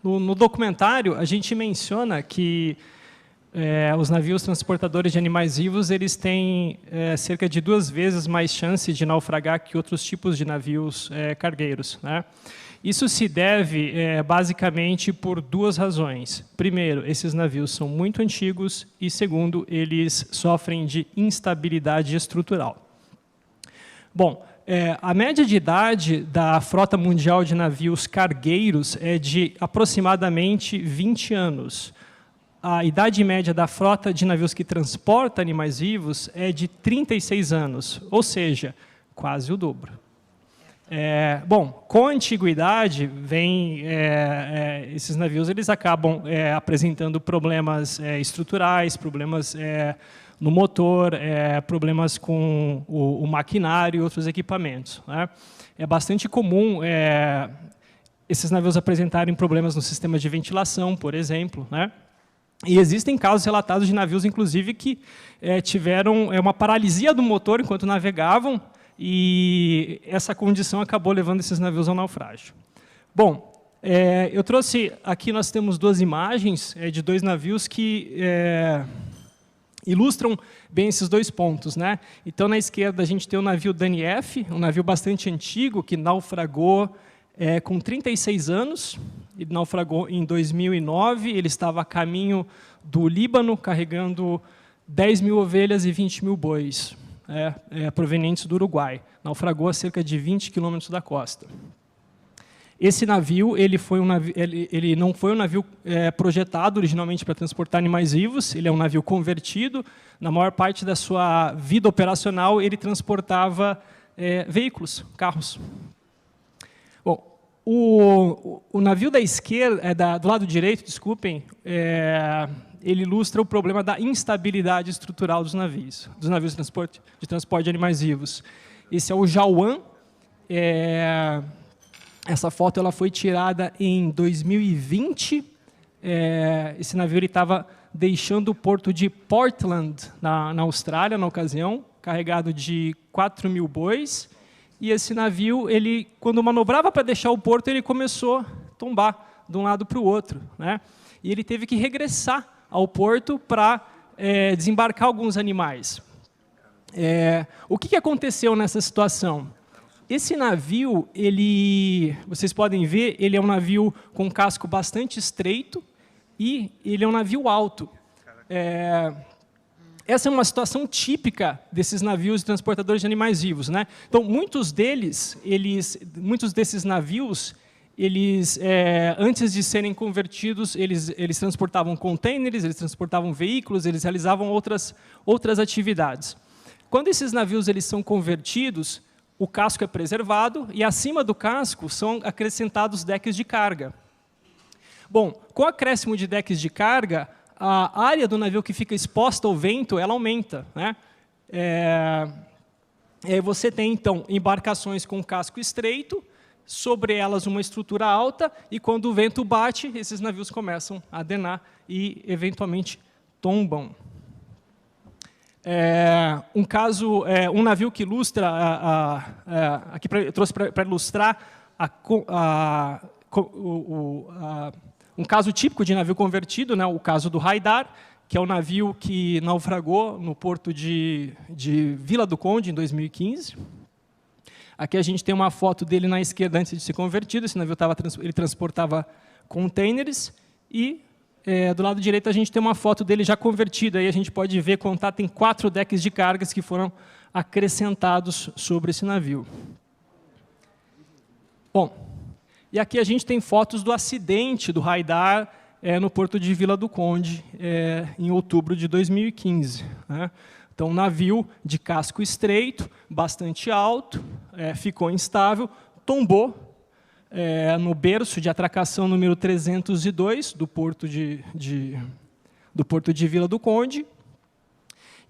No documentário, a gente menciona que os navios transportadores de animais vivos eles têm cerca de 2 vezes mais chance de naufragar que outros tipos de navios cargueiros, né? Isso se deve, basicamente, por 2 razões. Primeiro, esses navios são muito antigos e, segundo, eles sofrem de instabilidade estrutural. Bom, a média de idade da frota mundial de navios cargueiros é de aproximadamente 20 anos. A idade média da frota de navios que transporta animais vivos é de 36 anos, ou seja, quase o dobro. Bom, com a antiguidade, esses navios eles acabam apresentando problemas estruturais, problemas no motor, problemas com o maquinário e outros equipamentos, né? É bastante comum esses navios apresentarem problemas no sistema de ventilação, por exemplo, né? E existem casos relatados de navios, inclusive, que tiveram uma paralisia do motor enquanto navegavam, e essa condição acabou levando esses navios ao naufrágio. Bom, eu trouxe aqui, nós temos 2 imagens de 2 navios que ilustram bem esses 2 pontos, né? Então, na esquerda, a gente tem o navio Dani F, um navio bastante antigo, que naufragou com 36 anos. Ele naufragou em 2009, ele estava a caminho do Líbano, carregando 10 mil ovelhas e 20 mil bois, provenientes do Uruguai. Naufragou a cerca de 20 quilômetros da costa. Esse navio, ele não foi um navio projetado originalmente para transportar animais vivos, ele é um navio convertido. Na maior parte da sua vida operacional, ele transportava veículos, carros. Bom, o navio da esquerda, do lado direito, desculpem, ele ilustra o problema da instabilidade estrutural dos navios de transporte de animais vivos. Esse é o Jauan. Essa foto ela foi tirada em 2020. Esse navio estava deixando o porto de Portland, na Austrália, na ocasião, carregado de 4 mil bois. E esse navio, quando manobrava para deixar o porto, ele começou a tombar de um lado para o outro, né? E ele teve que regressar ao porto para desembarcar alguns animais. O que aconteceu nessa situação? Esse navio, vocês podem ver, ele é um navio com casco bastante estreito e ele é um navio alto. Essa é uma situação típica desses navios transportadores de animais vivos, né? Então, muitos desses navios, antes de serem convertidos, eles transportavam contêineres, eles transportavam veículos, eles realizavam outras atividades. Quando esses navios são convertidos, o casco é preservado e, acima do casco, são acrescentados decks de carga. Bom, com o acréscimo de decks de carga, a área do navio que fica exposta ao vento ela aumenta, né? Você tem, então, embarcações com casco estreito, sobre elas uma estrutura alta, e quando o vento bate, esses navios começam a adenar e, eventualmente, tombam. Um navio que ilustra, aqui eu trouxe para ilustrar um caso típico de navio convertido, né, o caso do Haidar, que é o navio que naufragou no porto de Vila do Conde, em 2015. Aqui a gente tem uma foto dele na esquerda antes de ser convertido. Esse navio ele transportava contêineres. E do lado direito a gente tem uma foto dele já convertido. Aí a gente pode ver que tem 4 decks de cargas que foram acrescentados sobre esse navio. Bom, e aqui a gente tem fotos do acidente do Haidar no porto de Vila do Conde, em outubro de 2015. Né? Então, um navio de casco estreito, bastante alto, ficou instável, tombou no berço de atracação número 302 do porto de Vila do Conde,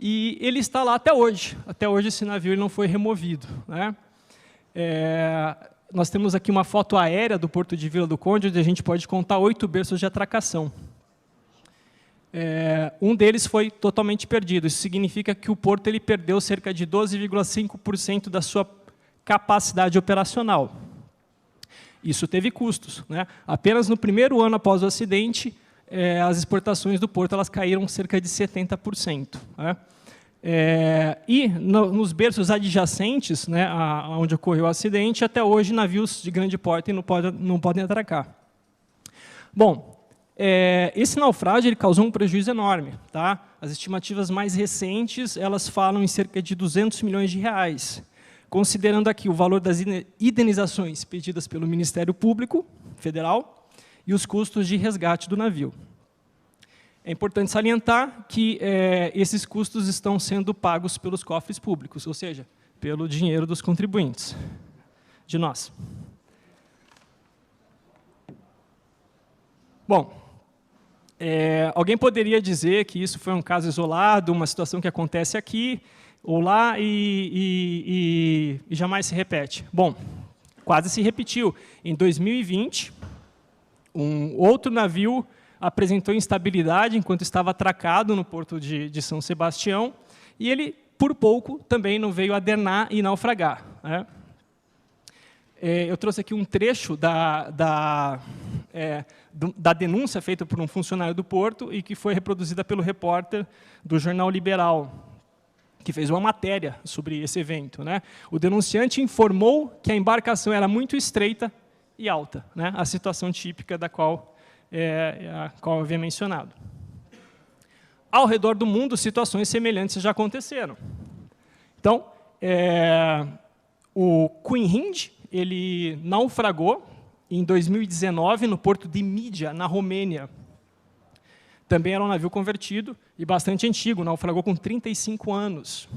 e ele está lá até hoje. Até hoje esse navio ele não foi removido, né? Nós temos aqui uma foto aérea do porto de Vila do Conde, onde a gente pode contar 8 berços de atracação. Um deles foi totalmente perdido. Isso significa que o porto ele perdeu cerca de 12,5% da sua capacidade operacional. Isso teve custos, né? Apenas no primeiro ano após o acidente, as exportações do porto elas caíram cerca de 70%. Né? E nos berços adjacentes, né, onde ocorreu o acidente, até hoje navios de grande porte não podem atracar. Bom, esse naufrágio ele causou um prejuízo enorme. Tá? As estimativas mais recentes elas falam em cerca de 200 milhões de reais, considerando aqui o valor das indenizações pedidas pelo Ministério Público Federal e os custos de resgate do navio. É importante salientar que esses custos estão sendo pagos pelos cofres públicos, ou seja, pelo dinheiro dos contribuintes, de nós. Bom, alguém poderia dizer que isso foi um caso isolado, uma situação que acontece aqui ou lá e jamais se repete. Bom, quase se repetiu. Em 2020, um outro navio apresentou instabilidade enquanto estava atracado no porto de São Sebastião, e ele, por pouco, também não veio adernar e naufragar. Né? Eu trouxe aqui um trecho da denúncia feita por um funcionário do porto e que foi reproduzida pelo repórter do jornal Liberal, que fez uma matéria sobre esse evento. Né? O denunciante informou que a embarcação era muito estreita e alta, né? A situação típica da qual eu havia mencionado. Ao redor do mundo, situações semelhantes já aconteceram. Então, o Queen Hind, ele naufragou em 2019 no porto de Mídia, na Romênia. Também era um navio convertido e bastante antigo, naufragou com 35 anos.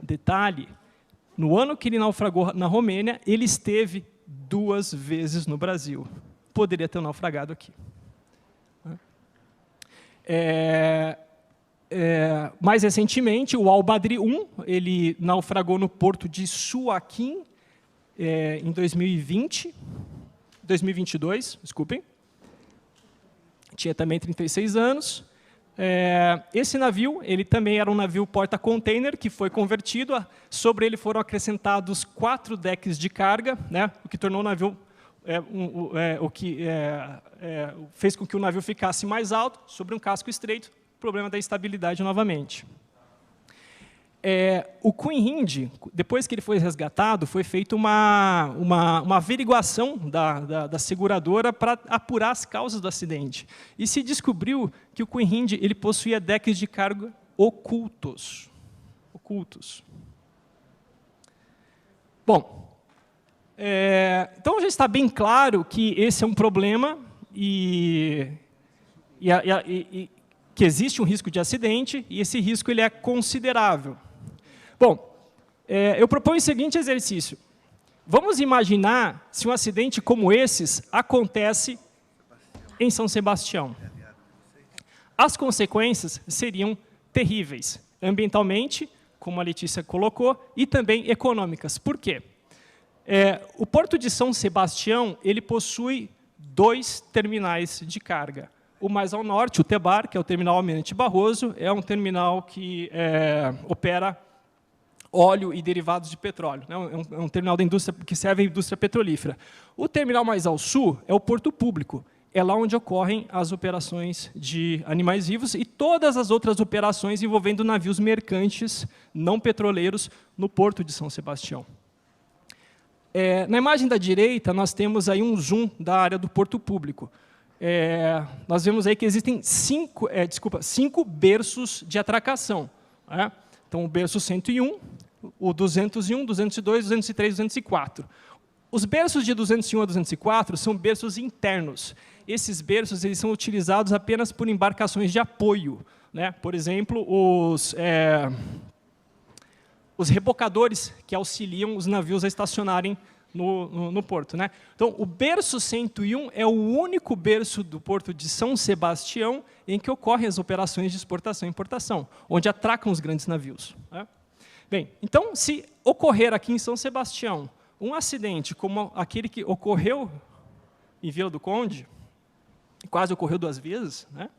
Detalhe, no ano que ele naufragou na Romênia, ele esteve 2 vezes no Brasil. Poderia ter naufragado aqui. Mais recentemente, o Al-Badri 1, ele naufragou no porto de Suaquim em 2022, desculpem. Tinha também 36 anos. Esse navio, ele também era um navio porta-container que foi convertido. Sobre ele foram acrescentados 4 decks de carga, né, o que tornou o navio fez com que o navio ficasse mais alto sobre um casco estreito, problema da estabilidade novamente. O Queen Hind, depois que ele foi resgatado, foi feita uma averiguação da seguradora para apurar as causas do acidente. E se descobriu que o Queen Hind ele possuía decks de carga ocultos. Bom, então já está bem claro que esse é um problema e que existe um risco de acidente, e esse risco ele é considerável. Bom, eu proponho o seguinte exercício. Vamos imaginar se um acidente como esses acontece em São Sebastião. As consequências seriam terríveis, ambientalmente, como a Letícia colocou, e também econômicas. Por quê? O Porto de São Sebastião ele possui 2 terminais de carga. O mais ao norte, o Tebar, que é o terminal Almirante Barroso, é um terminal que opera óleo e derivados de petróleo. Né? É um terminal da indústria que serve à indústria petrolífera. O terminal mais ao sul é o Porto Público. É lá onde ocorrem as operações de animais vivos e todas as outras operações envolvendo navios mercantes não petroleiros no Porto de São Sebastião. Na imagem da direita, nós temos aí um zoom da área do Porto Público. Nós vemos aí que existem 5 berços de atracação. Né? Então, o berço 101, o 201, 202, 203, 204. Os berços de 201 a 204 são berços internos. Esses berços eles são utilizados apenas por embarcações de apoio. Né? Por exemplo, os rebocadores que auxiliam os navios a estacionarem no porto. Né? Então, o berço 101 é o único berço do Porto de São Sebastião em que ocorrem as operações de exportação e importação, onde atracam os grandes navios. Né? Bem, então, se ocorrer aqui em São Sebastião um acidente como aquele que ocorreu em Vila do Conde, quase ocorreu 2 vezes, né?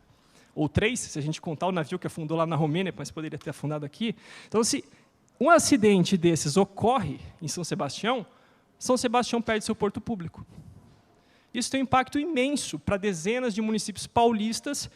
Ou 3, se a gente contar o navio que afundou lá na Romênia, mas poderia ter afundado aqui. Então, se um acidente desses ocorre em São Sebastião perde seu porto público. Isso tem um impacto imenso para dezenas de municípios paulistas